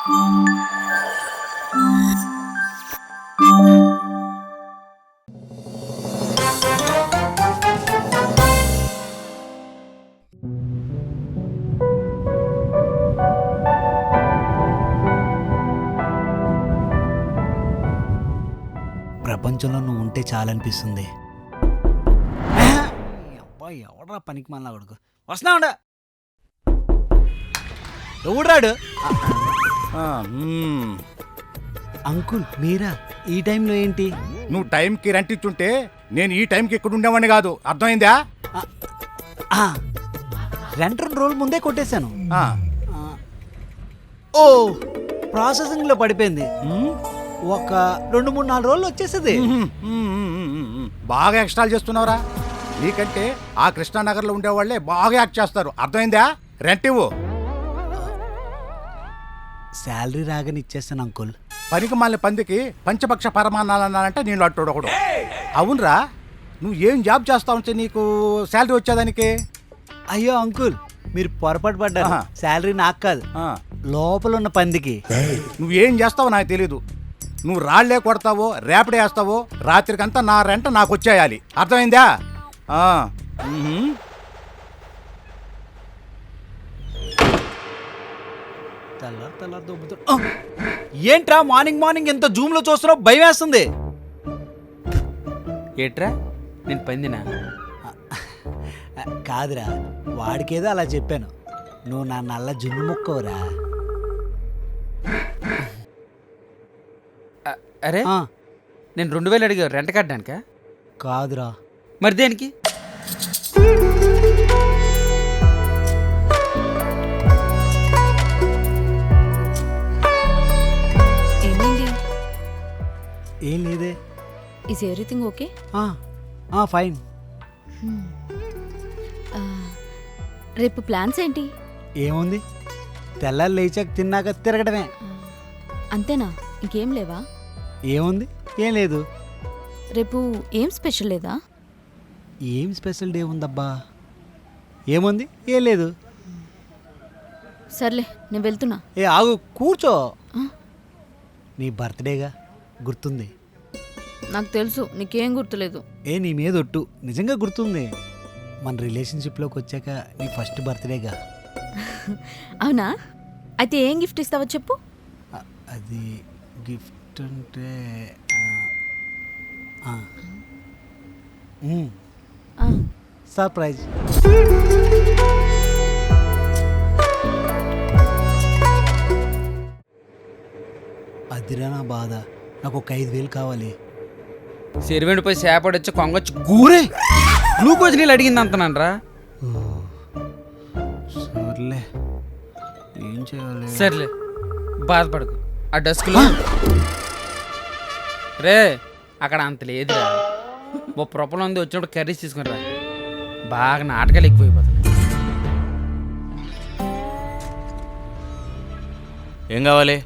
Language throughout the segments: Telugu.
ప్రపంచంలో నువ్వు ఉంటే చాలనిపిస్తుంది. అబ్బాయి ఎవడరా పనికి మళ్ళా కొడుకు వస్తున్నావుండ ఎవడాడు? అంకుల్ మీరా ఈ టైంలో ఏంటి? నువ్వు టైంకి రెంట్ ఇచ్చుంటే నేను ఈ టైంకి ఇక్కడ ఉండేవాడిని కాదు, అర్థమైందా? రెంట్ 2 రోజుల ముందే కొట్టేశాను. ఆ. ఓ ప్రాసెసింగ్లో పడిపోయింది. ఒక 2-3-4 రోజులు వచ్చేసింది. బాగా ఎక్స్ట్రాలు చేస్తున్నావురా. నీకంటే ఆ కృష్ణానగర్లో ఉండేవాళ్ళే బాగా యాక్ట్ చేస్తారు, అర్థమైందా? రెంట్ ఇవ్వు. శాలరీ రాగానే ఇచ్చేస్తాను అంకుల్. పనికి మాలిన పందికి పంచపక్ష పరమాన్నాలు అన్నానంటే నేను అట్టోడు ఒకడు. అవునరా, నువ్వు ఏం జాబ్ చేస్తావు అంటే నీకు శాలరీ వచ్చేదానికి? అయ్యో అంకుల్ మీరు పొరపాటు పడ్డారు. శాలరీ నాకు కాదు, లోపల ఉన్న పందికి. నువ్వేం చేస్తావో నాకు తెలీదు. నువ్వు రాళ్లే కొడతావో రేపడే వేస్తావో రాత్రికంతా నా రెంట నాకు వచ్చేయాలి, అర్థమైందా? ఏంట్రా మార్నింగ్ ఎంత జూమ్ లో చూస్తున్నావు? భయం వేస్తుంది. ఏట్రా నేను పందినా? కాదురా, వాడికేదో అలా చెప్పాను. నువ్వు నా నల్ల జున్ను ముక్కవురా. అరే నేను 2000 అడిగా రెంట్ కట్టడానికా? కాదురా. మరి దేనికి? ఏం లేదే. Is everything okay? ఫైన్. రేపు ప్లాన్స్ ఏంటి? ఏముంది, తెల్లారు లేచాక తిన్నాక తిరగడమే. అంతేనా? ఇంకేం లేవా? ఏముంది, ఏం లేదు. రేపు ఏం స్పెషల్ లేదా? ఏం స్పెషల్ డే ఉందబ్బా? ఏముంది, ఏం లేదు. సర్లే నేను వెళ్తున్నా. ఆగు, కూర్చో. నీ బర్త్డేగా, గుర్తుంది? నాకు తెలుసు నీకేం గుర్తులేదు. నీ మీద ఒట్టు, నిజంగా గుర్తుంది. మన రిలేషన్షిప్లోకి వచ్చాక నీ ఫస్ట్ బర్త్డేగా. అవునా? అయితే ఏం గిఫ్ట్ ఇస్తావో చెప్పు. అది గిఫ్ట్ అంటే సర్ప్రైజ్. అదిరా నా బాధ. నాకు ఒక 5,000 కావాలి. సెరివెండిపోయి సేపడొచ్చి కొంగొచ్చి గూరే గ్లూకోజ్ నీళ్ళు అడిగింది అంతనంట్రా. సర్లే, ఏం చేయాలి? సర్లే బాధపడకు. ఆ డస్క్లో రే అక్కడ అంత లేదురా. ఓ ప్రొపలం ఉంది, వచ్చినప్పుడు కర్రీస్ తీసుకుని రా. బాగా నాటకాలు ఎక్కువైపోతాయి. ఏం కావాలి?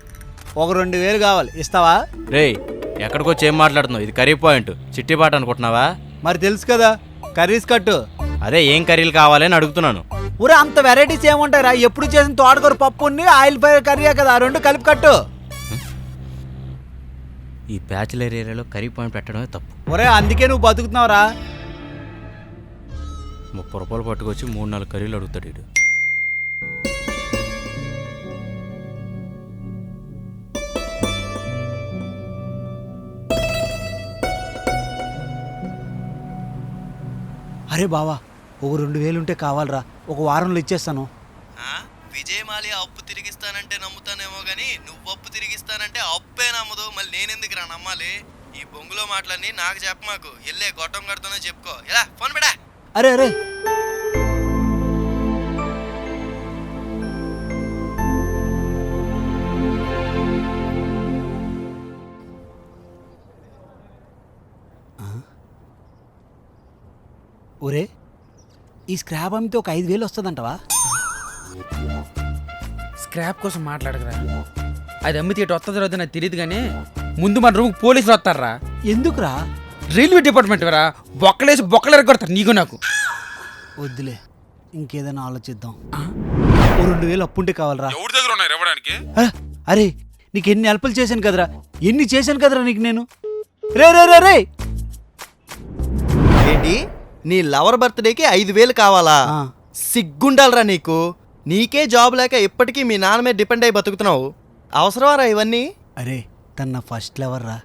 ఒక 2,000 కావాలి, ఇస్తావా? రేయ్ ఎక్కడికొచ్చి ఏం మాట్లాడుతున్నావు? ఇది కర్రీ పాయింట్, చిట్టిపాట అనుకుంటున్నావా? మరి తెలుసు కదా, కర్రీస్ కట్టు. అదే ఏం కర్రీలు కావాలని అడుగుతున్నాను. ఊరే అంత వెరైటీస్ ఏముంటాయిరా? ఎప్పుడు చేసిన తోటకూర పప్పుని ఆయిల్ ఫ్రై కర్రీయే కదా, 2 కలిపి కట్టు. ఈ బ్యాచిలర్ ఏరియాలో కర్రీ పాయింట్ పెట్టడమే తప్పు. ఒరే అందుకే నువ్వు బతుకుతున్నావురా. 30 రూపాయలు పట్టుకొచ్చి 3-4 కర్రీలు అడుగుతాడు వీడు. అరే బావా, ఒక 2,000 ఉంటే కావాలరా, ఒక వారంలో ఇచ్చేస్తాను. విజయమాలి అప్పు తిరిగిస్తానంటే నమ్ముతానేమో గానీ నువ్వు అప్పు తిరిగిస్తానంటే అప్పే నమ్మదు. మళ్ళీ నేనెందుకు రా నమ్మాలి? ఈ బొంగులో మాటలన్నీ నాకు చెప్పమాకు. ఎల్లే గొట్టం కడుతున్నా చెప్పుకో. ఎలా ఫోన్ పెడా? అరే అరే ఒరే, ఈ స్క్రాప్ అమ్మితే ఒక 5,000 వస్తుందంటవా? స్క్రాప్ కోసం మాట్లాడకరా. అది అమ్మితే ఇటు వస్తుంది రోజు నాకు తెలియదు, కానీ ముందు మన రూమ్ పోలీసులు వస్తారా. ఎందుకురా? రైల్వే డిపార్ట్మెంట్ రా, బొక్కలేసి బొక్కలు ఎరగొడతారు నీకు నాకు. వద్దులే, ఇంకేదైనా ఆలోచిద్దాం. ఓ 2,000 అప్పుంటే కావాలరా. ఎవరి దగ్గర ఉన్నాయి ఇవ్వడానికి? అరే నీకు ఎన్ని హెల్ప్లు చేశాను కదరా, ఎన్ని చేశాను కదరా నీకు నేను. రే రే రే రే ఏంటి నీ లవర్ బర్త్డేకి 5,000 కావాలా? ఆ. సిగ్గుండాలరా నీకు. నీకే జాబ్ లేక ఇప్పటికీ మీ నాన్న మీద డిపెండ్ అయి బతుకుతున్నావు. అవసరమారా ఇవన్నీ? అరే తన నా ఫస్ట్ లవర్ రా,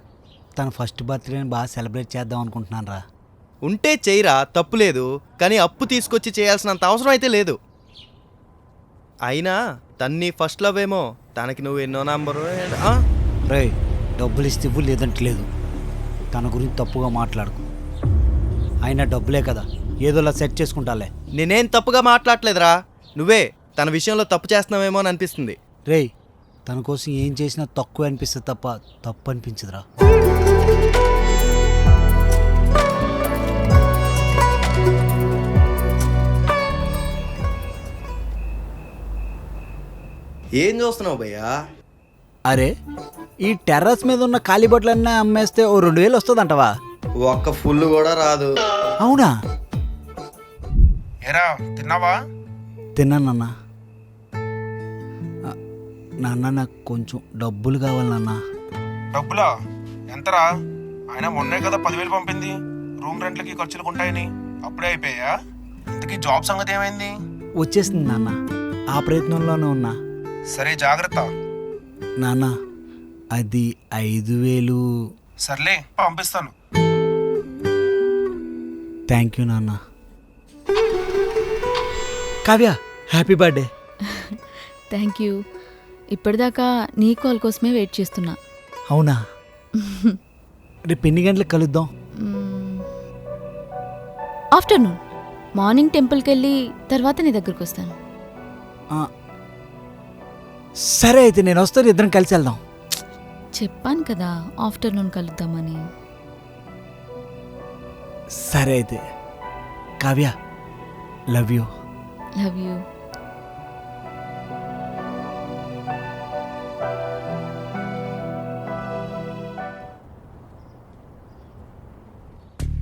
తన ఫస్ట్ బర్త్డేని బాగా సెలబ్రేట్ చేద్దాం అనుకుంటున్నాను రా. ఉంటే చెయ్యరా, తప్పు లేదు. కానీ అప్పు తీసుకొచ్చి చేయాల్సినంత అవసరం అయితే లేదు. అయినా తన్ని ఫస్ట్ లవ్ ఏమో, తనకి నువ్వు ఎన్నో నంబరు. రే డబ్బులు ఇస్తే ఇవ్వు, లేదంటే లేదు. తన గురించి తప్పుగా మాట్లాడుకు. అయినా డబ్బులే కదా, ఏదోలా సెట్ చేసుకుంటాలే. నేనేం తప్పుగా మాట్లాడలేదురా, నువ్వే తన విషయంలో తప్పు చేస్తున్నావేమో అని అనిపిస్తుంది. రేయ్ తన కోసం ఏం చేసినా తక్కువ అనిపిస్తుంది తప్ప తప్పు అనిపించదురా. ఏం చూస్తున్నావు భయ్యా? అరే ఈ టెర్రస్ మీద ఉన్న ఖాళీ బొట్లన్నీ అమ్మేస్తే ఓ 2,000 వస్తుందంటవా? ఒక్క ఫుల్ కూడా రాదు. అవునా? ఏరా తిన్నావా? తిన్నానన్నా. నాన్న నాకు కొంచెం డబ్బులు కావాలి నాన్న. డబ్బులా? ఎంతరా? ఆయన మొన్నే కదా 10,000 పంపింది రూమ్ రెంట్లకి ఖర్చులకు ఉంటాయని. అప్పుడే అయిపోయా? ఇంతకీ జాబ్ సంగతి ఏమైంది? వచ్చేసింది నాన్న, ఆ ప్రయత్నంలోనే ఉన్నా. సరే జాగ్రత్త. నాన్న అది 5,000. సర్లే పంపిస్తాను. థ్యాంక్ యూ నాన్న. Kavya happy birthday. Thank you. ఇప్పటిదాకా నీ కాల్ కోసమే వెయిట్ చేస్తున్నా. అవునా? రేపు ఎన్ని గంటలకు కలుద్దాం? ఆఫ్టర్నూన్. మార్నింగ్ టెంపుల్కి వెళ్ళి తర్వాత నీ దగ్గరకు వస్తాను. సరే అయితే నేను వస్తాను, ఇద్దరం కలిసి వెళ్దాం. చెప్పాను కదా ఆఫ్టర్నూన్ కలుద్దామని. సరే అయితే Kavya, love you. Love you.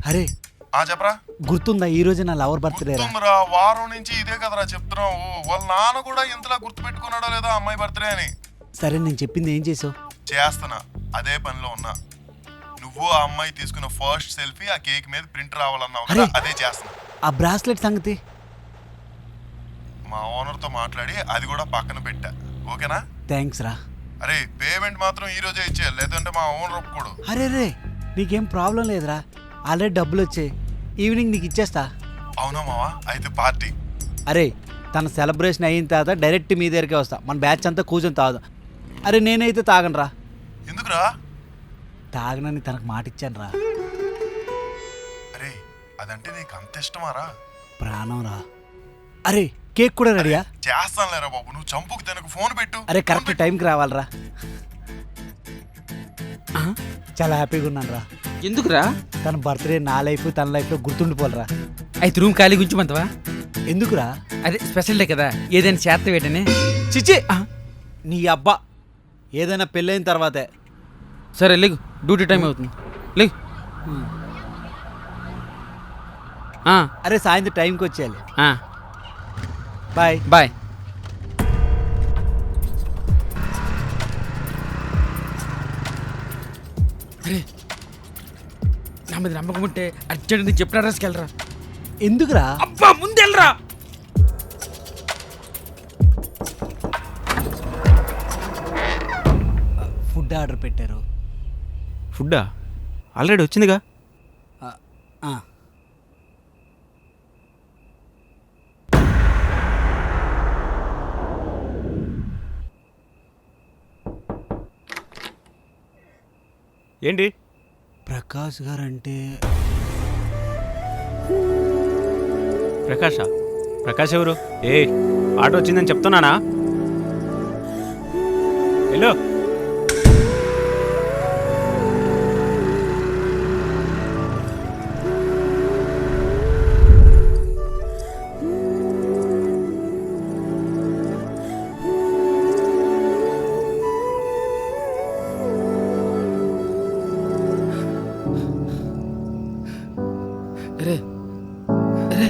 అరే చెప్పరా. గుర్తుందా ఈ రోజు నా లవర్ బర్త్డే రా? గుర్తుందిరా, వారం నుంచి ఇదే కదరా చెప్తున్నావు. వాళ్ళ నాన్న కూడా ఇంతలా గుర్తు పెట్టుకున్నాడో లేదో అమ్మాయి బర్త్డే అని. సరే నేను చెప్పింది ఏం చేసావు? చేస్తున్నా, అదే పనిలో ఉన్నా. నువ్వు ఆ అమ్మాయి తీసుకున్న ఫస్ట్ సెల్ఫీ ఆ కేక్ మీద ప్రింట్ రావాలన్నావు కదా, అదే చేస్తున్నా. ఆ బ్రాస్లెట్ సంగతి? మా ఓనర్తో మాట్లాడి అది కూడా పక్కన పెట్టా. ఓకేనా? థ్యాంక్స్ రా. అరే పేమెంట్ మాత్రం ఈ రోజే ఇచ్చేయాలి, లేదంటే మా ఓనర్ ఒప్పుకోడు. అరే రే నీకేం ప్రాబ్లం లేదురా, ఆల్రెడీ డబ్బులు వచ్చాయి. ఈవినింగ్ నీకు ఇచ్చేస్తా. అవునా మావా? అయితే పార్టీ. అరే తన సెలబ్రేషన్ అయిన తర్వాత డైరెక్ట్ మీ దగ్గరికే వస్తా. మన బ్యాచ్ అంతా కూర్చొని తాగుదాం. అరే నేనైతే తాగనరా. ఎందుకురా? తాగనని తనకు మాట ఇచ్చాను రా. అరే అదంటే నీకు అంత ఇష్టమారా? ప్రాణం రా. అరే కేక్ కూడా రెడీయా? చేస్తానులేరా బాబు, నువ్వు చంపుకు తనకు ఫోన్ పెట్టు. అరే కరెక్ట్ టైంకి రావాలరా. చాలా హ్యాపీగా ఉన్నాను రా. ఎందుకురా? తన బర్త్డే నా లైఫ్ తన లైఫ్లో గుర్తుండిపోలరా. అయితే రూమ్ ఖాళీ గుంచమంతవా? ఎందుకురా? అదే స్పెషల్ డే కదా, ఏదైనా చేత వేటనే. చిచి నీ అబ్బా, ఏదైనా పెళ్ళైన తర్వాతే. సరే లేగు, డ్యూటీ టైం అవుతుంది, లేగు. అరే సాయంత్రం టైంకి వచ్చేయాలి. Bye bye. అరే నా మీద నమ్మకం ఉంటే అర్జెంట్ నీకు చెప్పిన అడ్రస్కి వెళ్ళరా. ఎందుకురా? అబ్బా ముందెళ్ళరా. ఫుడ్ ఆర్డర్ పెట్టారు. ఫుడ్డా? ఆల్రెడీ వచ్చిందిగా. ఏంటి? ప్రకాష్ గారు అంటే ప్రకాషా? ప్రకాష్ ఎవరు? ఆటో వచ్చిందని చెప్తున్నానా? హలో అరే అరే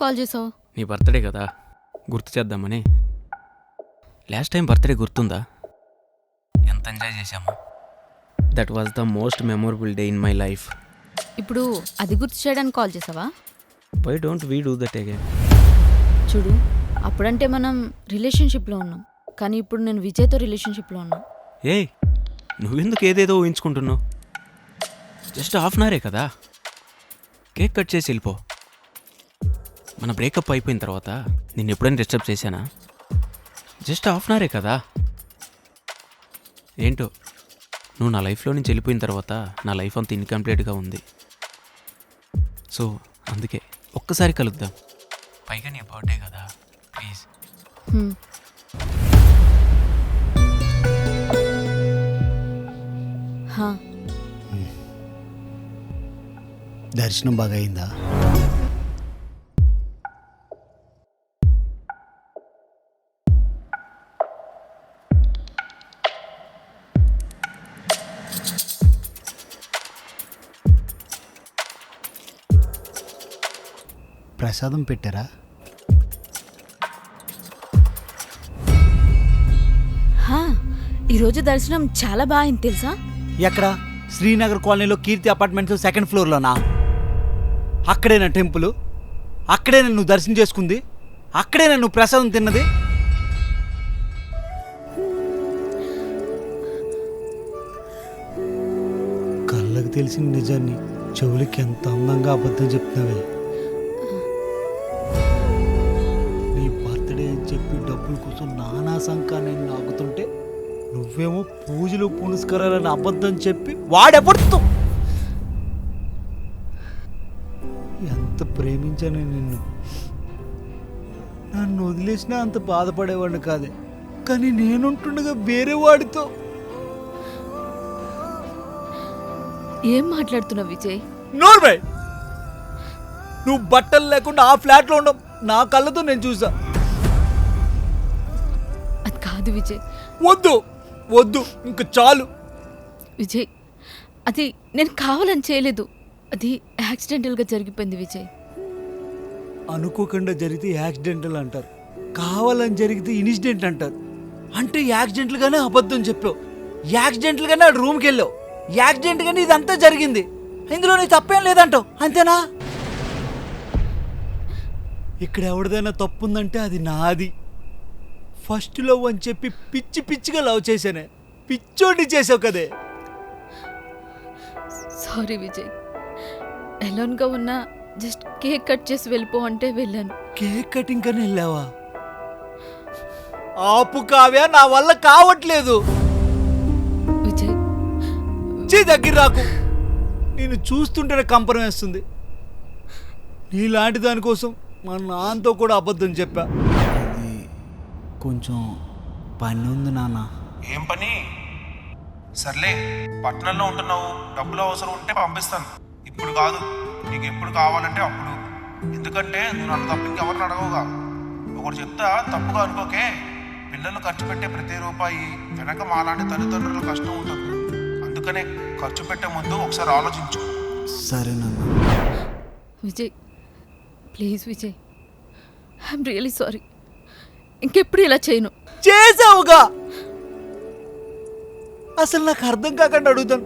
కాల్ చేసావు? నీ బర్త్డే కదా, గుర్తు చేద్దామని. లాస్ట్ టైం బర్త్డే గుర్తుందా? ఎంత ఎంజాయ్ చేశాము. That was the most memorable day in my life. ఇప్పుడు అది గుర్తు చేయడానికి కాల్ చేసావా? Why don't we do that again? చూడు, అప్పుడంటే మనం రిలేషన్షిప్లో ఉన్నాం, కానీ ఇప్పుడు నేను విజయ్తో రిలేషన్షిప్లో ఉన్నా. ఏయ్, నువ్వెందుకు ఏదేదో ఊహించుకుంటున్నావు? జస్ట్ హాఫ్ అన్ అవరే కదా, కేక్ కట్ చేసి వెళ్ళిపో. మన బ్రేకప్ అయిపోయిన తర్వాత నేను ఎప్పుడైనా డిస్టర్బ్ చేశానా? జస్ట్ హాఫ్ అన్ అవరే కదా. ఏంటో, నువ్వు నా లైఫ్లో నుంచి వెళ్ళిపోయిన తర్వాత నా లైఫ్ అంత ఇన్కంప్లీట్గా ఉంది. సో అందుకే ఒక్కసారి కలుద్దాం. పైగా నీ బర్త్డే కదా, ప్లీజ్. హ్మ్. హా, దర్శనం బాగా అయిందా? ప్రసాదం పెట్టారా? హా, ఈరోజు దర్శనం చాలా బాగా అయింది తెలుసా? ఎక్కడ? శ్రీనగర్ కాలనీలో కీర్తి అపార్ట్మెంట్స్ సెకండ్ ఫ్లోర్లోనా? అక్కడేనా టెంపుల్? అక్కడేనా నువ్వు దర్శనం చేసుకుంది? అక్కడేనా నువ్వు ప్రసాదం తిన్నది? కళ్ళకు తెలిసిన నిజాన్ని చెవులకి ఎంత అందంగా అబద్ధం చెప్తున్నావే. నీ బర్త్డే అని చెప్పి డబ్బుల కోసం నానా సంకా నేను నాగుతుంటే నువ్వేమో పూజలు పునస్కారాలని అబద్ధం చెప్పి వాడెపడుతూ. ఎంత ప్రేమించాను నిన్ను. నన్ను వదిలేసినా అంత బాధపడేవాడిని కాదే, కానీ నేనుంటుండగా వేరే వాడితో. ఏం మాట్లాడుతున్నావు విజయ్? నోర్మై, నువ్వు బట్టలు లేకుండా ఆ ఫ్లాట్లో ఉండవు నా కళ్ళతో నేను చూసా. అది కాదు విజయ్. వద్దు వద్దు, ఇంక చాలు. విజయ్, అది నేను కావాలని చేయలేదు, అది యాక్సిడెంటల్గా జరిగిపోయింది విజయ్. అనుకోకుండా జరిగితే యాక్సిడెంటల్ అంటారు, కావాలని జరిగితే ఇన్సిడెంట్ అంటారు. అంటే యాక్సిడెంట్లుగానే అబద్ధం చెప్పావు, యాక్సిడెంట్లుగానే ఆ రూమ్కి వెళ్ళావు, యాక్సిడెంట్గానే ఇదంతా జరిగింది. ఇందులో నీ తప్పేం లేదంటావు, అంతేనా? ఇక్కడ ఎవరిదైనా తప్పు ఉందంటే అది నాది. ఫస్ట్ లవ్ అని చెప్పి పిచ్చి పిచ్చిగా లవ్ చేశానే, పిచ్చోడి చేసావు కదే. సారీ విజయ్, ఎలోన్గా ఉన్నా జస్ట్ కేక్ కట్ చేసి వెళ్ళిపో అంటే వెళ్ళాను. కేక్ కటింగ్ కని వెళ్ళావా? ఆపు కావ్య, నా వల్ల కావట్లేదు. విజయ్, దగ్గర రాకు, నేను చూస్తుంటేనే కంపరం వేస్తుంది. నీలాంటి దానికోసం మా నాన్నతో కూడా అబద్ధం చెప్పా. కొంచెం పని ఉంది నాన్న. ఏం పని? సర్లే, పట్టణంలో ఉంటున్నావు, డబ్బులు అవసరం ఉంటే పంపిస్తాను. ఇప్పుడు కాదు, నీకు ఎప్పుడు కావాలంటే అప్పుడు. ఎందుకంటే నువ్వు నన్ను తప్ప ఇంకెవరిని అడగవుగా. ఒకటి చెప్తా, తప్పుగా అనుకోకే. పిల్లలు ఖర్చు పెట్టే ప్రతి రూపాయి వెనక మాలాంటి తల్లిదండ్రుల కష్టం ఉంటుంది. అందుకనే ఖర్చు పెట్టే ముందు ఒకసారి ఆలోచించు. సరే నాన్న. Vijay please Vijay, I'm really sorry. ఇంకెప్పుడు ఇలా చేయను. చేసావుగా. అసలు నాకు అర్థం కాకుండా అడుగుతాను,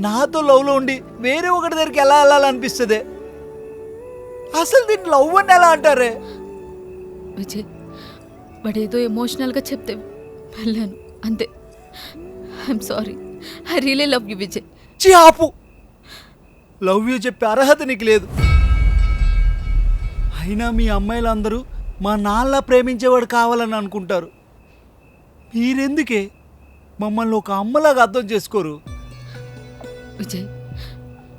నాతో లవ్లో ఉండి వేరే ఒకటి దగ్గరికి ఎలా వెళ్ళాలనిపిస్తుంది? అసలు దీన్ని లవ్ అని ఎలా అంటారే? విజయ్, వాడేదో ఎమోషనల్గా చెప్తే వెళ్ళాను అంతే. I'm sorry, I really love you Vijay. ఆపు, లవ్ యూ చెప్పే అర్హత నీకు లేదు. అయినా మీ అమ్మాయిలందరూ మా నాన్న ప్రేమించేవాడు కావాలని అనుకుంటారు. మీరెందుకే మమ్మల్ని ఒక అమ్మలాగా అర్థం చేసుకోరు? విజయ్,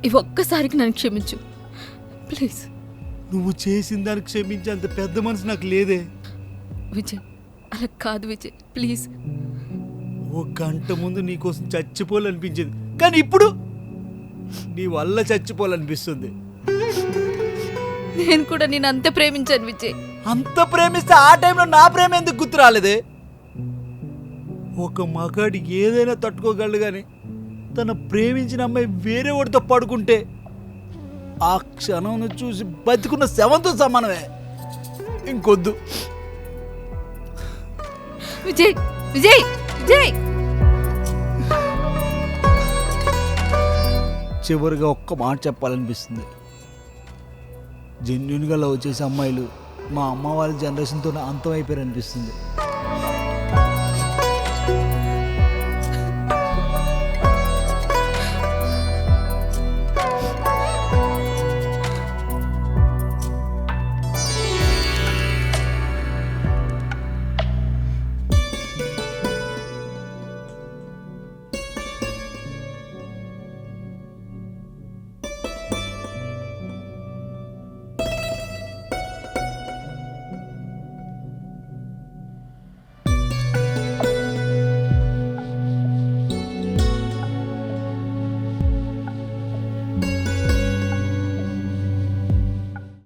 ఈ ఒక్కసారికి నన్ను క్షమించు ప్లీజ్. నువ్వు చేసిన దానికి క్షమించేంత పెద్ద మనసు నాకు లేదే. విజయ్, అలా కాదు విజయ్ ప్లీజ్. ఒక గంట ముందు నీకోసం చచ్చిపోవాలనిపించింది, కానీ ఇప్పుడు నీ వల్ల చచ్చిపోవాలనిపిస్తుంది. నేను కూడా నేను అంతే ప్రేమించాను విజయ్. అంత ప్రేమిస్తే ఆ టైంలో నా ప్రేమ ఎందుకు గుర్తు రాలేదే? ఒక మగాడి ఏదైనా తట్టుకోగలడు, కానీ తన ప్రేమించిన అమ్మాయి వేరే వాడితో పడుకుంటే ఆ క్షణం చూసి బతికున్న శవంతో సమానమే. ఇంకొద్దు. విజయ్ విజయ్ విజయ్ చివరిగా ఒక్క మాట చెప్పాలనిపిస్తుంది. జెన్యున్గా లవ్ చేసే అమ్మాయిలు మా అమ్మ వాళ్ళ జనరేషన్తో అంతం అయిపోయారు అనిపిస్తుంది.